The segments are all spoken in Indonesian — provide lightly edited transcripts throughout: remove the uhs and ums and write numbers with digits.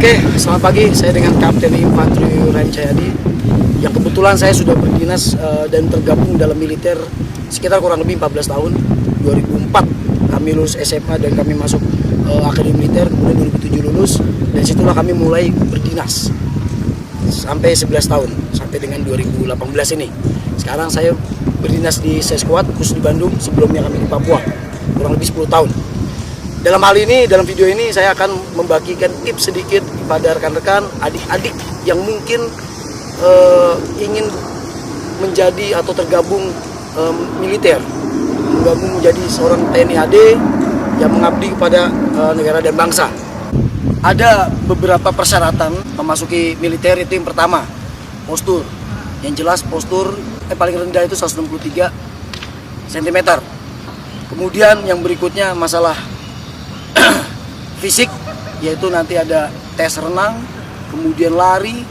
Oke, selamat pagi. Saya dengan Kapten Infanteri Rem Cahyadi, yang kebetulan saya sudah berdinas dan tergabung dalam militer sekitar kurang lebih 14 tahun. 2004 kami lulus SMA dan kami masuk akademi militer, kemudian 2007 lulus, dan situlah kami mulai berdinas sampai 11 tahun, sampai dengan 2018 ini. Sekarang saya berdinas di Seskuad, khusus di Bandung, sebelumnya kami di Papua, kurang lebih 10 tahun. Dalam hal ini, dalam video ini saya akan membagikan tips sedikit kepada rekan-rekan, adik-adik yang mungkin ingin menjadi atau tergabung militer, menggabung menjadi seorang TNI AD yang mengabdi kepada negara dan bangsa. Ada beberapa persyaratan memasuki militer. Itu yang pertama, postur. Yang jelas postur paling rendah itu 163 cm. Kemudian yang berikutnya masalah fisik, yaitu nanti ada tes renang, kemudian lari,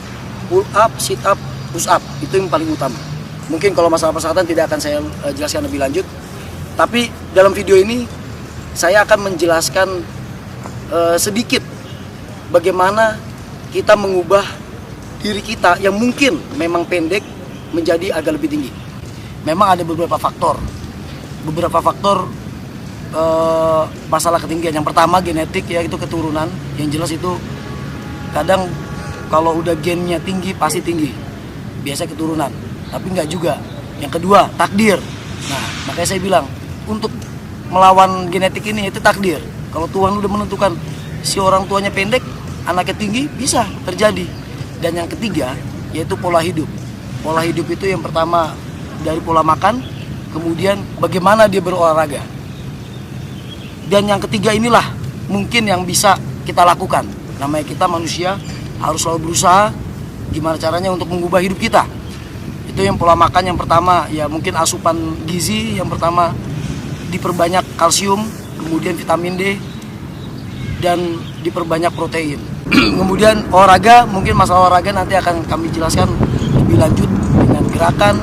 pull up, sit up, push up. Itu yang paling utama. Mungkin kalau masalah persyaratan tidak akan saya jelaskan lebih lanjut, tapi dalam video ini saya akan menjelaskan sedikit bagaimana kita mengubah diri kita yang mungkin memang pendek menjadi agak lebih tinggi. Memang ada beberapa faktor masalah ketinggian. Yang pertama genetik, ya, itu keturunan. Yang jelas itu kadang kalau udah gennya tinggi pasti tinggi, biasa keturunan, tapi enggak juga. Yang kedua takdir. Nah, makanya saya bilang untuk melawan genetik ini itu takdir. Kalau Tuhan udah menentukan si orang tuanya pendek, anaknya tinggi, bisa terjadi. Dan yang ketiga yaitu pola hidup. Pola hidup itu yang pertama dari pola makan, kemudian bagaimana dia berolahraga. Dan yang ketiga inilah mungkin yang bisa kita lakukan. Namanya kita manusia harus selalu berusaha gimana caranya untuk mengubah hidup kita. Itu yang pola makan yang pertama, ya mungkin asupan gizi yang pertama diperbanyak kalsium, kemudian vitamin D, dan diperbanyak protein. Kemudian olahraga, mungkin masalah olahraga nanti akan kami jelaskan lebih lanjut dengan gerakan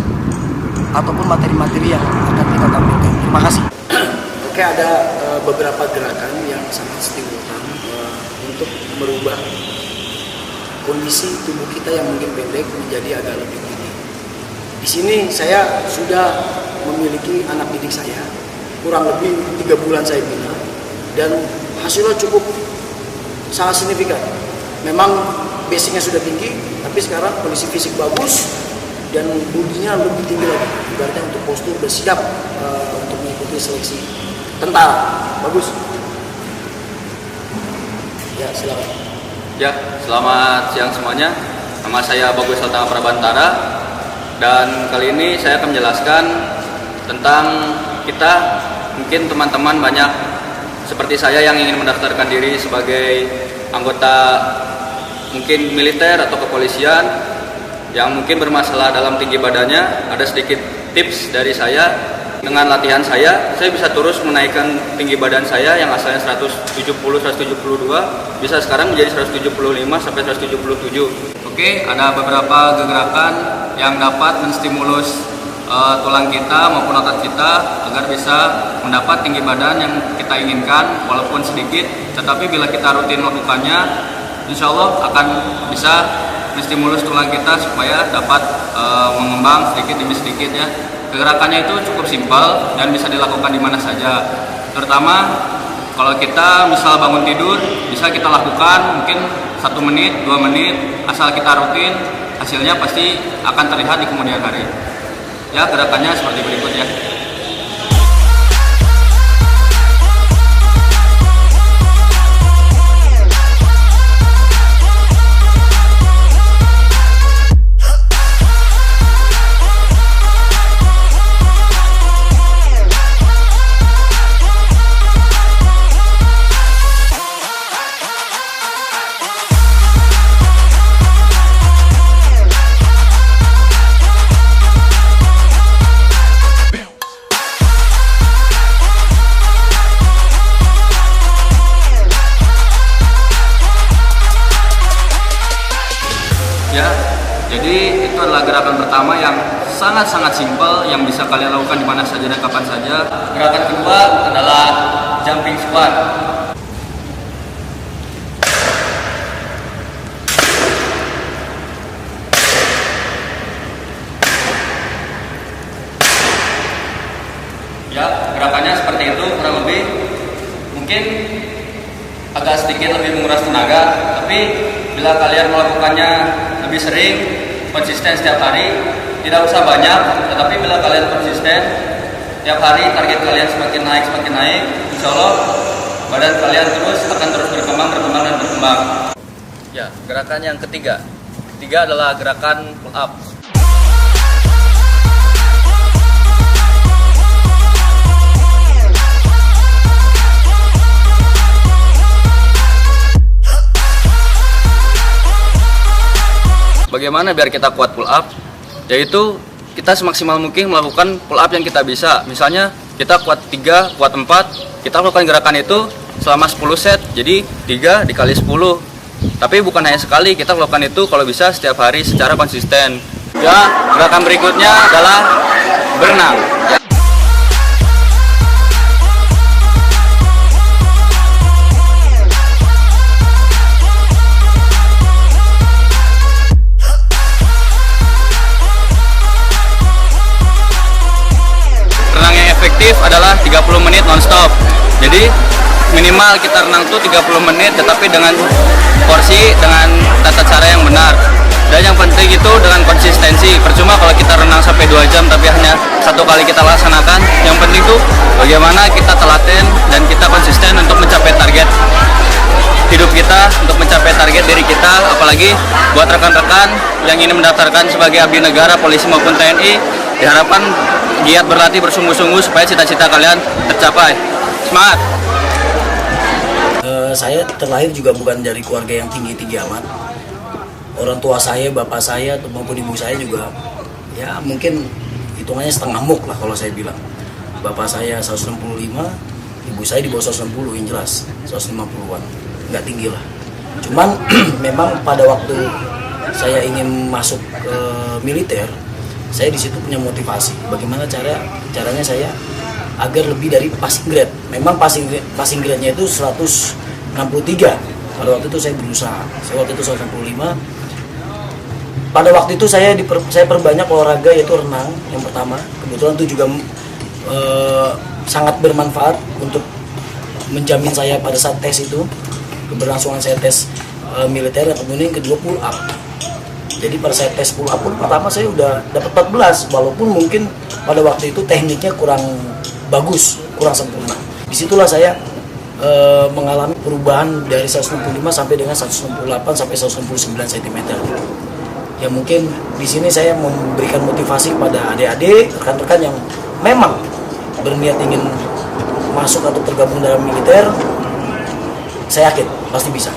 ataupun materi-materi yang akan kita tampilkan. Terima kasih. Oke, ada beberapa gerakan yang sangat stimulan untuk merubah kondisi tubuh kita yang mungkin pendek menjadi agak lebih tinggi. Di sini saya sudah memiliki anak didik saya, kurang lebih 3 bulan saya bina, dan hasilnya cukup sangat signifikan. Memang basicnya sudah tinggi, tapi sekarang kondisi fisik bagus dan budinya lebih tinggi lagi. Ibaratnya untuk postur sudah siap untuk mengikuti seleksi tentara. Bagus. Ya, silakan. Ya, selamat siang semuanya. Nama saya Bagus Saltanga Prabantara, dan kali ini saya akan menjelaskan tentang kita. Mungkin teman-teman banyak seperti saya yang ingin mendaftarkan diri sebagai anggota mungkin militer atau kepolisian yang mungkin bermasalah dalam tinggi badannya. Ada sedikit tips dari saya. Dengan latihan saya bisa terus menaikkan tinggi badan saya yang asalnya 170-172 bisa sekarang menjadi 175 sampai 177. Oke, ada beberapa gerakan yang dapat menstimulus tulang kita maupun otot kita agar bisa mendapat tinggi badan yang kita inginkan, walaupun sedikit, tetapi bila kita rutin melakukannya, insya Allah akan bisa menstimulus tulang kita supaya dapat mengembang sedikit demi sedikit, ya. Gerakannya itu cukup simpel dan bisa dilakukan di mana saja. Terutama kalau kita misal bangun tidur, bisa kita lakukan mungkin 1 menit, 2 menit, asal kita rutin, hasilnya pasti akan terlihat di kemudian hari. Ya, gerakannya seperti berikut, ya. Ya, jadi itu adalah gerakan pertama yang sangat-sangat simpel yang bisa kalian lakukan di mana saja dan kapan saja. Gerakan kedua adalah jumping squat. sedikit lebih menguras tenaga, tapi bila kalian melakukannya lebih sering, konsisten setiap hari, tidak usah banyak, tetapi bila kalian konsisten tiap hari, target kalian semakin naik, insya Allah badan kalian akan terus berkembang dan berkembang. Ya, gerakan yang ketiga adalah gerakan pull up. Bagaimana biar kita kuat pull up? Yaitu kita semaksimal mungkin melakukan pull up yang kita bisa. Misalnya kita kuat 3, kuat 4, kita lakukan gerakan itu selama 10 set. Jadi 3 dikali 10. Tapi bukan hanya sekali, kita lakukan itu kalau bisa setiap hari secara konsisten. Ya, gerakan berikutnya adalah berenang. Ya. Adalah 30 menit non-stop. Jadi minimal kita renang tuh 30 menit, tetapi dengan porsi, dengan tata cara yang benar. Dan yang penting itu dengan konsistensi. Percuma kalau kita renang sampai 2 jam tapi hanya 1 kali kita laksanakan. Yang penting tuh bagaimana kita telaten dan kita konsisten untuk mencapai target hidup kita, untuk mencapai target diri kita. Apalagi buat rekan-rekan yang ingin mendaftarkan sebagai abdi negara, polisi maupun TNI, diharapkan giat berlatih bersungguh-sungguh supaya cita-cita kalian tercapai. Semangat! Saya terlahir juga bukan dari keluarga yang tinggi-tinggi amat. Orang tua saya, bapak saya maupun ibu saya juga ya mungkin hitungannya setengah muk lah kalau saya bilang. Bapak saya 165, ibu saya di bawah 160 yang jelas, 150-an. Nggak tinggi lah. Cuman memang pada waktu saya ingin masuk ke militer, saya di situ punya motivasi. Bagaimana caranya saya agar lebih dari passing grade. Memang passing grade-nya itu 163. Pada waktu itu saya berusaha. Saya waktu itu 165. Pada waktu itu saya perbanyak olahraga, yaitu renang yang pertama. Kebetulan itu juga sangat bermanfaat untuk menjamin saya pada saat tes itu, keberlangsungan saya tes militer. Dan kemudian yang kedua pull up. Jadi pada saya tes pull up pun pertama saya udah dapat 14, walaupun mungkin pada waktu itu tekniknya kurang bagus, kurang sempurna. Disitulah saya mengalami perubahan dari 165 sampai dengan 168 sampai 169 cm. Ya mungkin di sini saya memberikan motivasi pada adik-adik, rekan-rekan yang memang berniat ingin masuk atau tergabung dalam militer. Saya yakin pasti bisa.